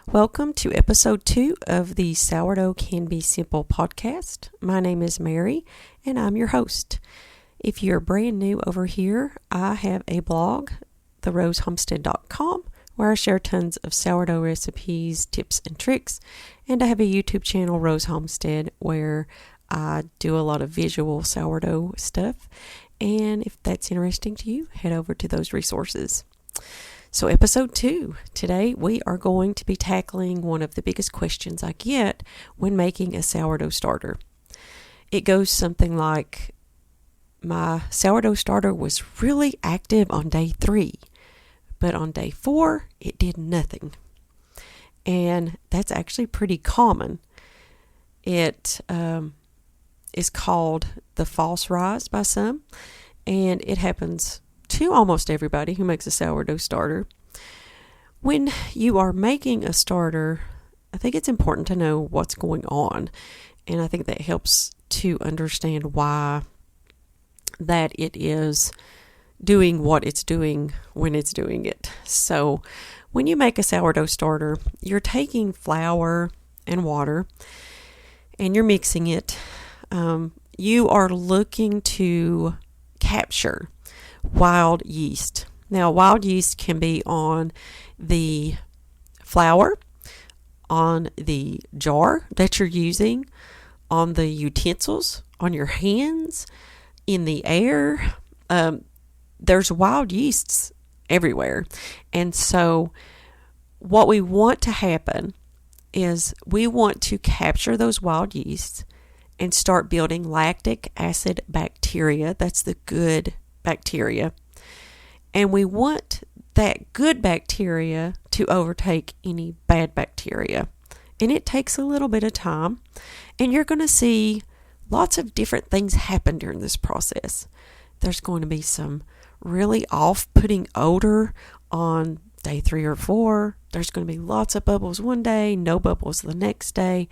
Welcome to episode 2 of the Sourdough Can Be Simple podcast. My name is Mary and I'm your host. If you're brand new over here, I have a blog, therosehomestead.com, where I share tons of sourdough recipes, tips, and tricks. And I have a YouTube channel, Rose Homestead, where I do a lot of visual sourdough stuff. And if that's interesting to you, head over to those resources. So episode 2, today we are going to be tackling one of the biggest questions I get when making a sourdough starter. It goes something like, my sourdough starter was really active on day 3, but on day 4 it did nothing. And that's actually pretty common. It is called the false rise by some, and it happens to almost everybody who makes a sourdough starter. When you are making a starter, I think it's important to know what's going on, and I think that helps to understand why that it is doing what it's doing when it's doing it. So when you make a sourdough starter, you're taking flour and water and you're mixing it. You are looking to capture wild yeast. Now, wild yeast can be on the flour, on the jar that you're using, on the utensils, on your hands, in the air. There's wild yeasts everywhere. And so what we want to happen is we want to capture those wild yeasts and start building lactic acid bacteria. That's the good bacteria. And we want that good bacteria to overtake any bad bacteria. And it takes a little bit of time. And you're going to see lots of different things happen during this process. There's going to be some really off-putting odor on day 3 or 4. There's going to be lots of bubbles one day, no bubbles the next day.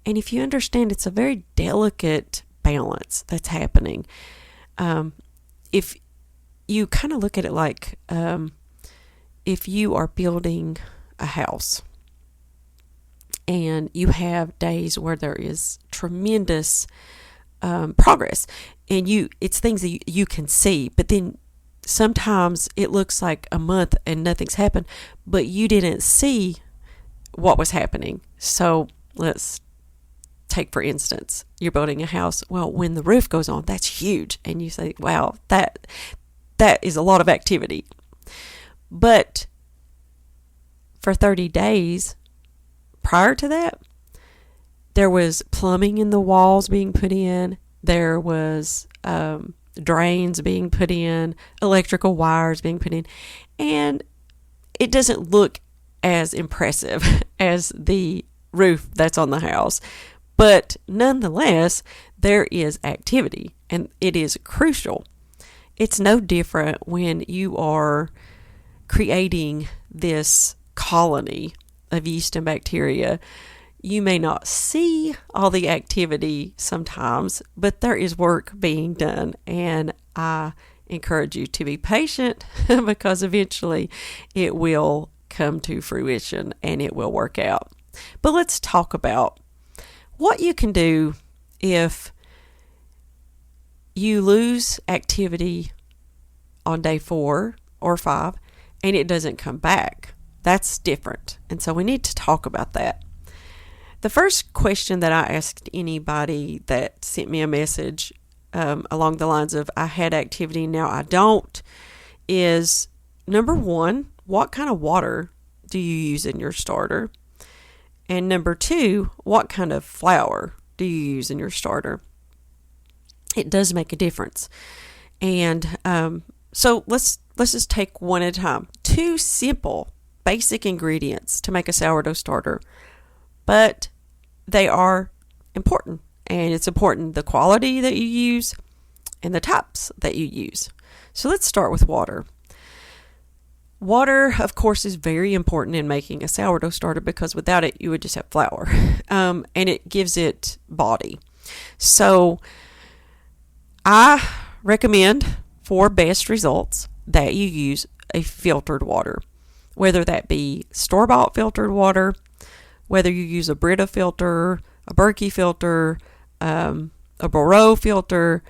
And if you understand, it's a very delicate balance that's happening. If you kind of look at it like if you are building a house and you have days where there is tremendous progress and it's things that you can see, but then sometimes it looks like a month and nothing's happened, but you didn't see what was happening. So let's take, for instance, you're building a house. Well, when the roof goes on, that's huge. And you say, wow, that is a lot of activity. But for 30 days prior to that, there was plumbing in the walls being put in. There was drains being put in, electrical wires being put in. And it doesn't look as impressive as the roof that's on the house. But nonetheless, there is activity, and it is crucial. It's no different when you are creating this colony of yeast and bacteria. You may not see all the activity sometimes, but there is work being done, and I encourage you to be patient because eventually it will come to fruition and it will work out. But let's talk about what you can do if you lose activity on day 4 or 5 and it doesn't come back. That's different. And so we need to talk about that. The first question that I asked anybody that sent me a message along the lines of, I had activity, now I don't, is number 1, what kind of water do you use in your starter? And number 2, what kind of flour do you use in your starter? It does make a difference. And so let's just take one at a time. 2 simple, basic ingredients to make a sourdough starter, but they are important. And it's important the quality that you use and the types that you use. So let's start with water. Water, of course, is very important in making a sourdough starter because without it, you would just have flour. And it gives it body. So I recommend, for best results, that you use a filtered water. whether that be store-bought filtered water, whether you use a Brita filter, a Berkey filter, a Barreau filter,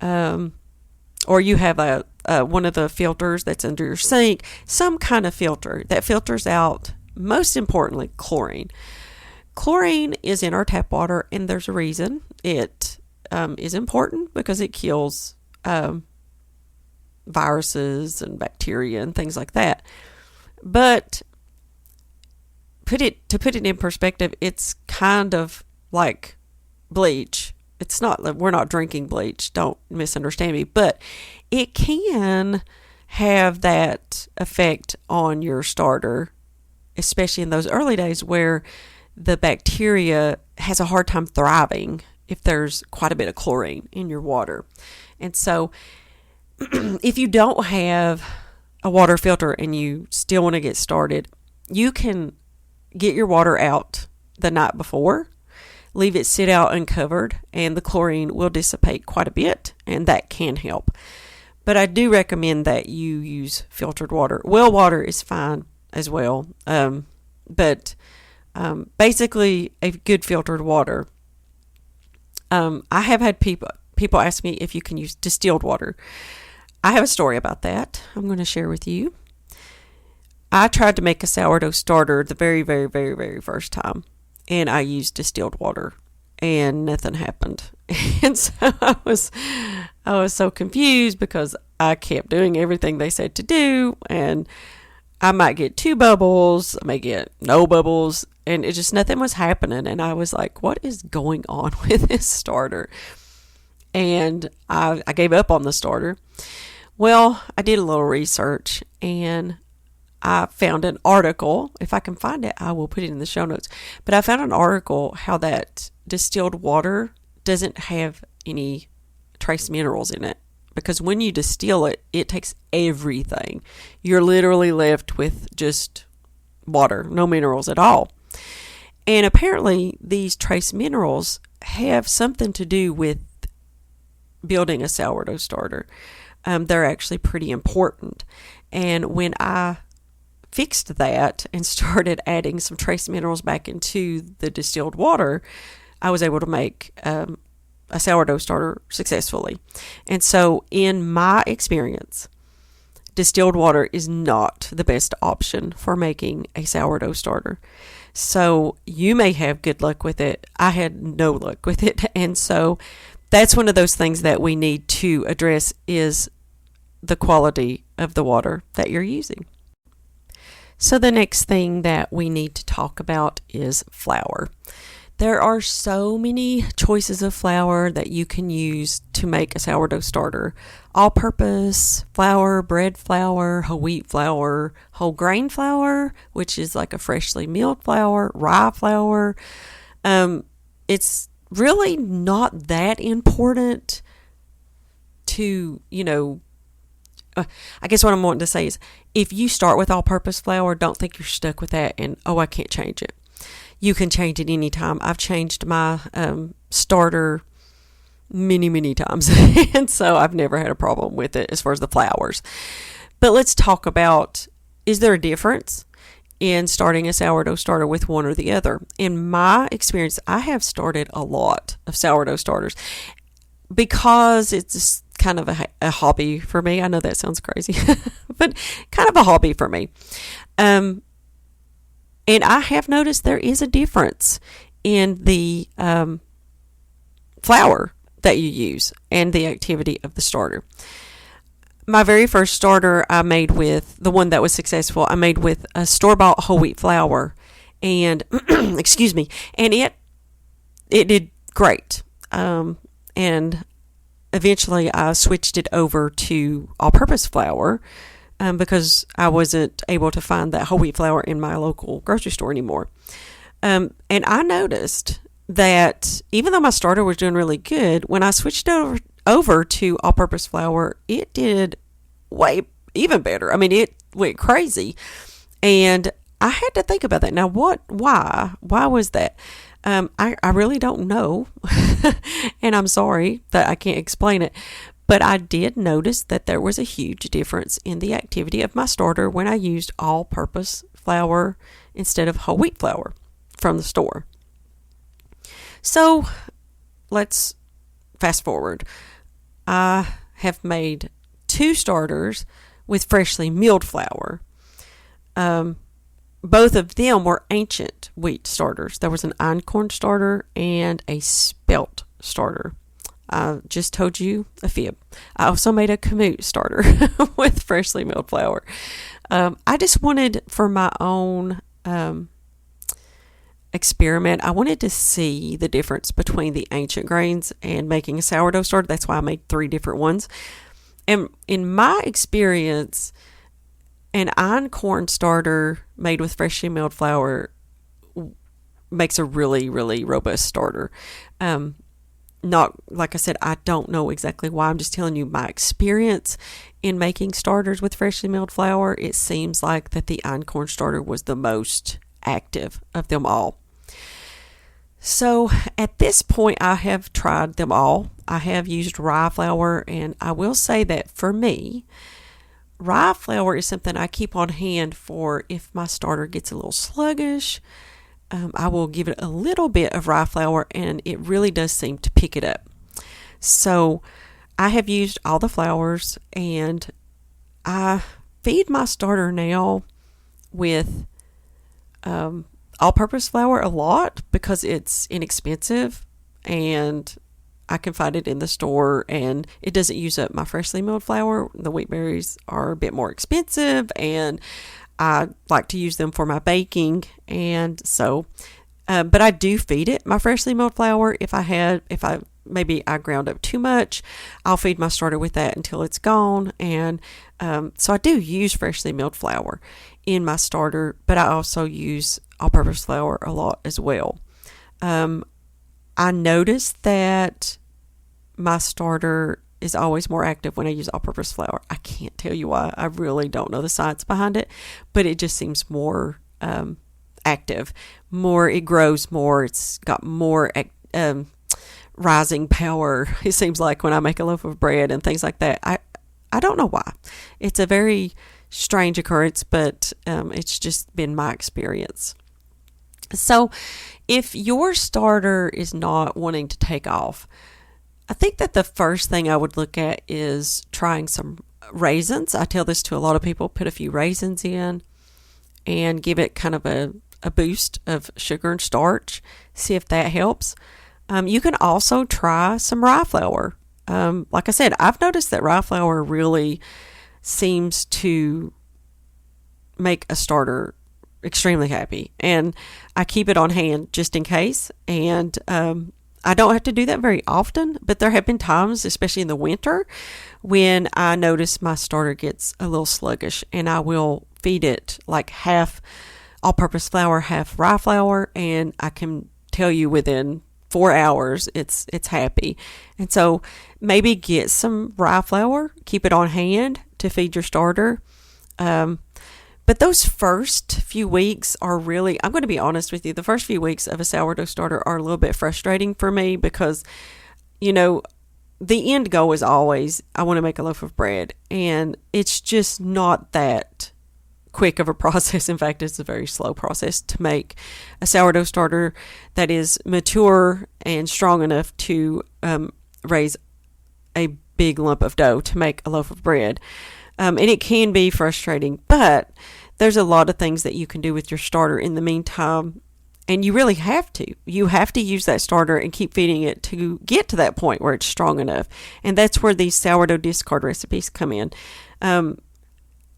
or you have a one of the filters that's under your sink, some kind of filter that filters out, most importantly, chlorine. Chlorine is in our tap water, and there's a reason. It is important because it kills viruses and bacteria and things like that. But to put it in perspective, it's kind of like bleach. It's not, we're not drinking bleach, don't misunderstand me, but it can have that effect on your starter, especially in those early days where the bacteria has a hard time thriving if there's quite a bit of chlorine in your water. And so if you don't have a water filter and you still want to get started, you can get your water out the night before, leave it sit out uncovered, and the chlorine will dissipate quite a bit, and that can help. But I do recommend that you use filtered water. Well water is fine as well, but basically a good filtered water. I have had people ask me if you can use distilled water. I have a story about that I'm going to share with you. I tried to make a sourdough starter the very, very, very, very first time, and I used distilled water, and nothing happened. And so I was so confused because I kept doing everything they said to do, and I might get 2 bubbles, I may get no bubbles, and it just, nothing was happening. And I was like, what is going on with this starter? And I gave up on the starter. Well, I did a little research, and I found an article. If I can find it, I will put it in the show notes. But I found an article how that distilled water doesn't have any trace minerals in it. Because when you distill it, it takes everything. You're literally left with just water, no minerals at all. And apparently these trace minerals have something to do with building a sourdough starter. They're actually pretty important. And when I fixed that and started adding some trace minerals back into the distilled water, I was able to make a sourdough starter successfully. And so in my experience, distilled water is not the best option for making a sourdough starter. So you may have good luck with it. I had no luck with it. And so that's one of those things that we need to address, is the quality of the water that you're using. So the next thing that we need to talk about is flour. There are so many choices of flour that you can use to make a sourdough starter. All-purpose flour, bread flour, whole wheat flour, whole grain flour, which is like a freshly milled flour, rye flour. It's really not that important to, I guess what I'm wanting to say is, if you start with all-purpose flour, don't think you're stuck with that and, I can't change it. You can change it anytime. I've changed my starter many, many times, and so I've never had a problem with it as far as the flours. But let's talk about, is there a difference in starting a sourdough starter with one or the other? In my experience, I have started a lot of sourdough starters because it's kind of a hobby for me. I know that sounds crazy, but kind of a hobby for me. And I have noticed there is a difference in the flour that you use and the activity of the starter. My very first starter I made with, the one that was successful, I made with a store-bought whole wheat flour, and excuse me, and it did great. And eventually I switched it over to all-purpose flour because I wasn't able to find that whole wheat flour in my local grocery store anymore. And I noticed that even though my starter was doing really good, when I switched over to all-purpose flour, it did even better. I mean, it went crazy. And I had to think about that. Now, why was that? I really don't know. And I'm sorry that I can't explain it. But I did notice that there was a huge difference in the activity of my starter when I used all-purpose flour instead of whole wheat flour from the store. So let's fast forward. I have made 2 starters with freshly milled flour. Both of them were ancient wheat starters. There was an einkorn starter and a spelt starter. I just told you a fib. I also made a kamut starter with freshly milled flour. I just wanted, for my own experiment, I wanted to see the difference between the ancient grains and making a sourdough starter. That's why I made 3 different ones. And in my experience, an einkorn starter made with freshly milled flour makes a really, really robust starter. Not, like I said, I don't know exactly why. I'm just telling you my experience in making starters with freshly milled flour. It seems like that the einkorn starter was the most active of them all. So at this point, I have tried them all. I have used rye flour, and I will say that for me, rye flour is something I keep on hand for if my starter gets a little sluggish. I will give it a little bit of rye flour, and it really does seem to pick it up. So I have used all the flours, and I feed my starter now with all-purpose flour a lot because it's inexpensive, and I can find it in the store, and it doesn't use up my freshly milled flour. The wheat berries are a bit more expensive, and I like to use them for my baking, and so, but I do feed it my freshly milled flour. If maybe I ground up too much, I'll feed my starter with that until it's gone, and so I do use freshly milled flour in my starter, but I also use all-purpose flour a lot as well. I noticed that my starter is always more active when I use all-purpose flour. I can't tell you why. I really don't know the science behind it, but it just seems more active. It grows more. It's got more rising power, it seems like, when I make a loaf of bread and things like that. I don't know why. It's a very strange occurrence, but it's just been my experience. So if your starter is not wanting to take off, I think that the first thing I would look at is trying some raisins. I tell this to a lot of people. Put a few raisins in and give it kind of a boost of sugar and starch. See if that helps. You can also try some rye flour. Like I said, I've noticed that rye flour really seems to make a starter extremely happy, and I keep it on hand just in case, and I don't have to do that very often, but there have been times, especially in the winter, when I notice my starter gets a little sluggish, and I will feed it like half all-purpose flour, half rye flour, and I can tell you within 4 hours it's happy. And so maybe get some rye flour, keep it on hand to feed your starter. But those first few weeks are really, I'm going to be honest with you, the first few weeks of a sourdough starter are a little bit frustrating for me because, the end goal is always, I want to make a loaf of bread. And it's just not that quick of a process. In fact, it's a very slow process to make a sourdough starter that is mature and strong enough to raise a big lump of dough to make a loaf of bread. And it can be frustrating, but there's a lot of things that you can do with your starter in the meantime, and you really have to. You have to use that starter and keep feeding it to get to that point where it's strong enough, and that's where these sourdough discard recipes come in.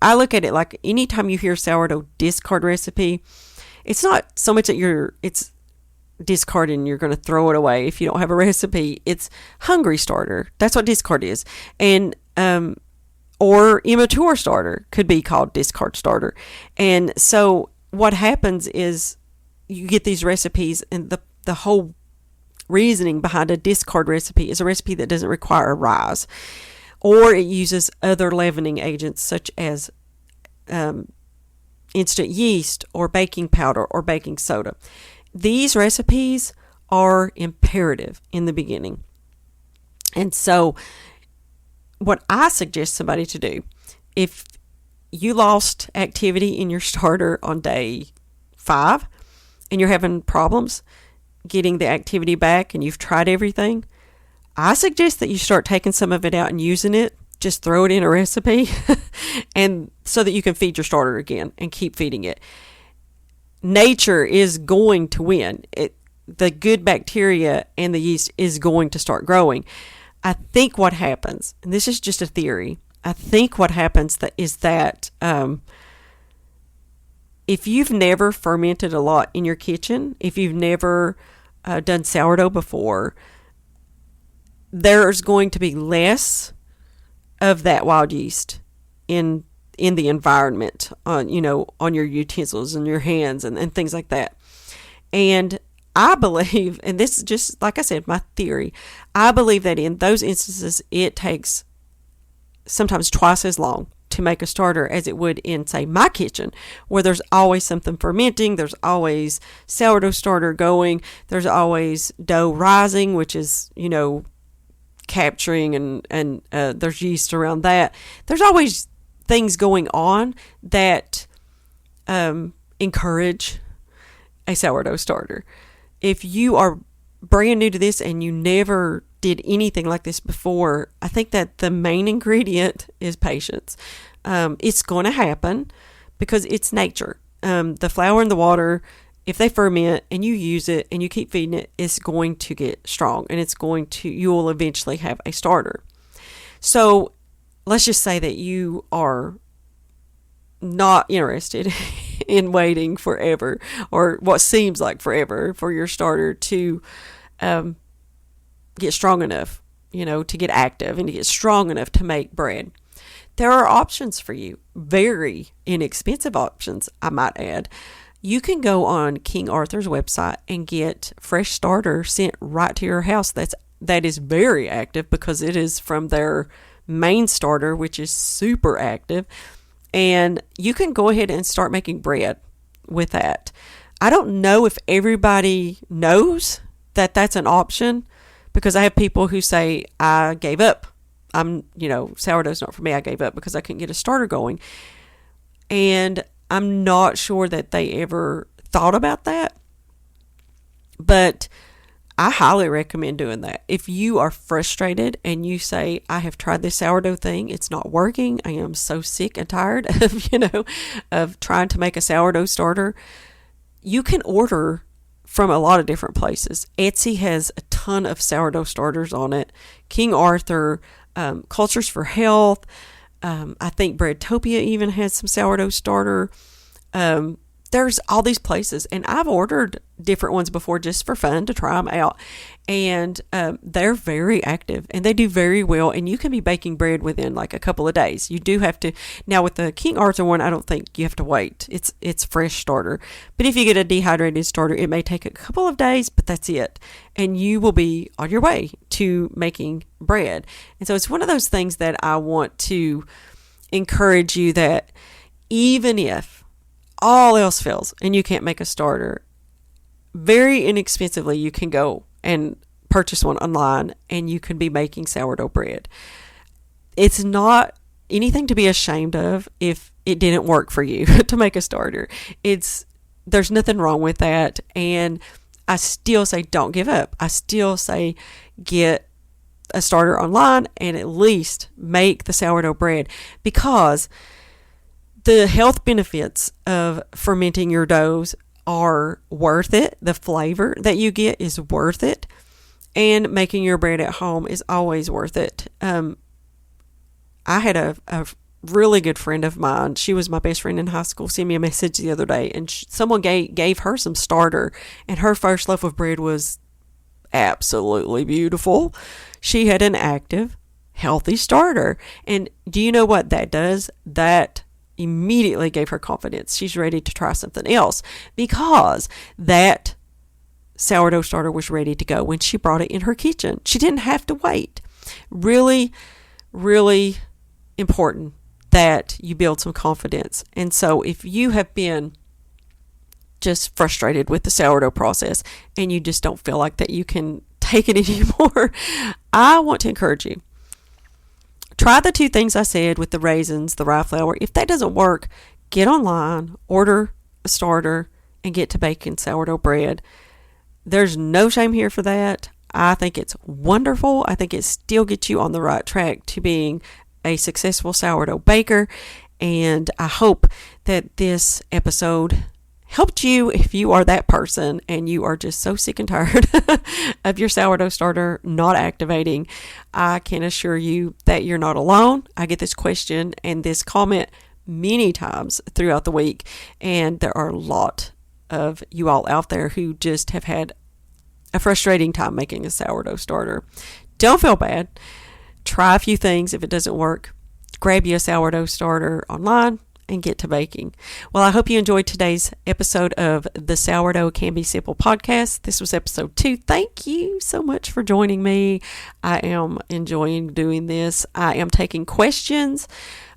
I look at it like anytime you hear sourdough discard recipe, it's not so much that it's discard and you're going to throw it away if you don't have a recipe. It's hungry starter. That's what discard is. And or immature starter could be called discard starter. And so what happens is you get these recipes, and the whole reasoning behind a discard recipe is a recipe that doesn't require a rise, or it uses other leavening agents such as instant yeast or baking powder or baking soda. These recipes are imperative in the beginning. And so what I suggest somebody to do, if you lost activity in your starter on day 5 and you're having problems getting the activity back and you've tried everything, I suggest that you start taking some of it out and using it. Just throw it in a recipe and so that you can feed your starter again and keep feeding it. Nature is going to win. The good bacteria and the yeast is going to start growing. I think what happens, and this is just a theory, I think what happens is that if you've never fermented a lot in your kitchen, if you've never done sourdough before, there's going to be less of that wild yeast in the environment, on your utensils and your hands and things like that. And I believe, and this is just, like I said, my theory, I believe that in those instances, it takes sometimes twice as long to make a starter as it would in, say, my kitchen, where there's always something fermenting, there's always sourdough starter going, there's always dough rising, which is, capturing, and there's yeast around that. There's always things going on that encourage a sourdough starter. If you are brand new to this and you never did anything like this before, I think that the main ingredient is patience. It's going to happen because it's nature. The flour and the water, if they ferment and you use it and you keep feeding it, it's going to get strong and you will eventually have a starter. So let's just say that you are not interested in waiting forever, or what seems like forever, for your starter to get strong enough, to get active and to get strong enough to make bread. There are options for you, very inexpensive options, I might add. You can go on King Arthur's website and get fresh starter sent right to your house. That is very active because it is from their main starter, which is super active. And you can go ahead and start making bread with that. I don't know if everybody knows that that's an option, because I have people who say, I gave up. Sourdough's not for me. I gave up because I couldn't get a starter going. And I'm not sure that they ever thought about that. But I highly recommend doing that. If you are frustrated and you say, I have tried this sourdough thing, it's not working, I am so sick and tired of trying to make a sourdough starter, you can order from a lot of different places. Etsy has a ton of sourdough starters on it. King Arthur, Cultures for Health, I think Breadtopia even has some sourdough starter. There's all these places, and I've ordered different ones before just for fun to try them out, and they're very active and they do very well, and you can be baking bread within like a couple of days. You do have to, now with the King Arthur one, I don't think you have to wait. It's fresh starter, but if you get a dehydrated starter, it may take a couple of days, but that's it, and you will be on your way to making bread. And so it's one of those things that I want to encourage you, that even if all else fails and you can't make a starter, very inexpensively you can go and purchase one online and you can be making sourdough bread. It's not anything to be ashamed of if it didn't work for you to make a starter. There's nothing wrong with that, and I still say don't give up. I still say get a starter online and at least make the sourdough bread, because the health benefits of fermenting your doughs are worth it. The flavor that you get is worth it. And making your bread at home is always worth it. I had a really good friend of mine. She was my best friend in high school. Sent me a message the other day, and someone gave her some starter, and her first loaf of bread was absolutely beautiful. She had an active, healthy starter. And do you know what that does? That immediately gave her confidence. She's ready to try something else, because that sourdough starter was ready to go when she brought it in her kitchen. She didn't have to wait. Really, really important that you build some confidence. And so if you have been just frustrated with the sourdough process and you just don't feel like that you can take it anymore, I want to encourage you try the two things I said with the raisins, the rye flour. If that doesn't work, get online, order a starter, and get to baking sourdough bread. There's no shame here for that. I think it's wonderful. I think it still gets you on the right track to being a successful sourdough baker. And I hope that this episode helped you if you are that person and you are just so sick and tired of your sourdough starter not activating. I can assure you that you're not alone. I get this question and this comment many times throughout the week, and there are a lot of you all out there who just have had a frustrating time making a sourdough starter. Don't feel bad. Try a few things. If it doesn't work, grab you a sourdough starter online and get to baking. Well, I hope you enjoyed today's episode of the Sourdough Can Be Simple podcast. This was episode 2. Thank you so much for joining me. I am enjoying doing this. I am taking questions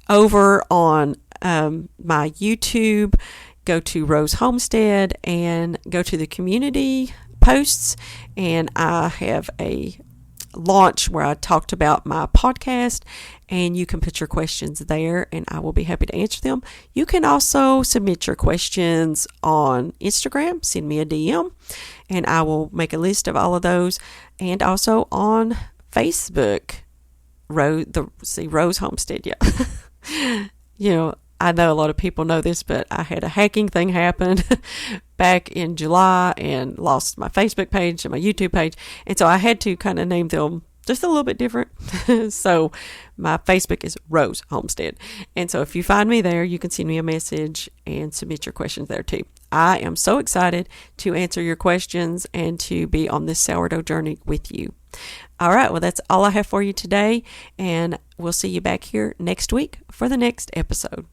over on my YouTube. Go to Rose Homestead and go to the community posts, and I have a launch where I talked about my podcast, and you can put your questions there and I will be happy to answer them. You can also submit your questions on Instagram, send me a DM, and I will make a list of all of those, and also on Facebook, Rose Homestead. Yeah. I know a lot of people know this, but I had a hacking thing happen back in July and lost my Facebook page and my YouTube page. And so I had to kind of name them just a little bit different. So my Facebook is Rose Homestead. And so if you find me there, you can send me a message and submit your questions there too. I am so excited to answer your questions and to be on this sourdough journey with you. All right, well, that's all I have for you today, and we'll see you back here next week for the next episode.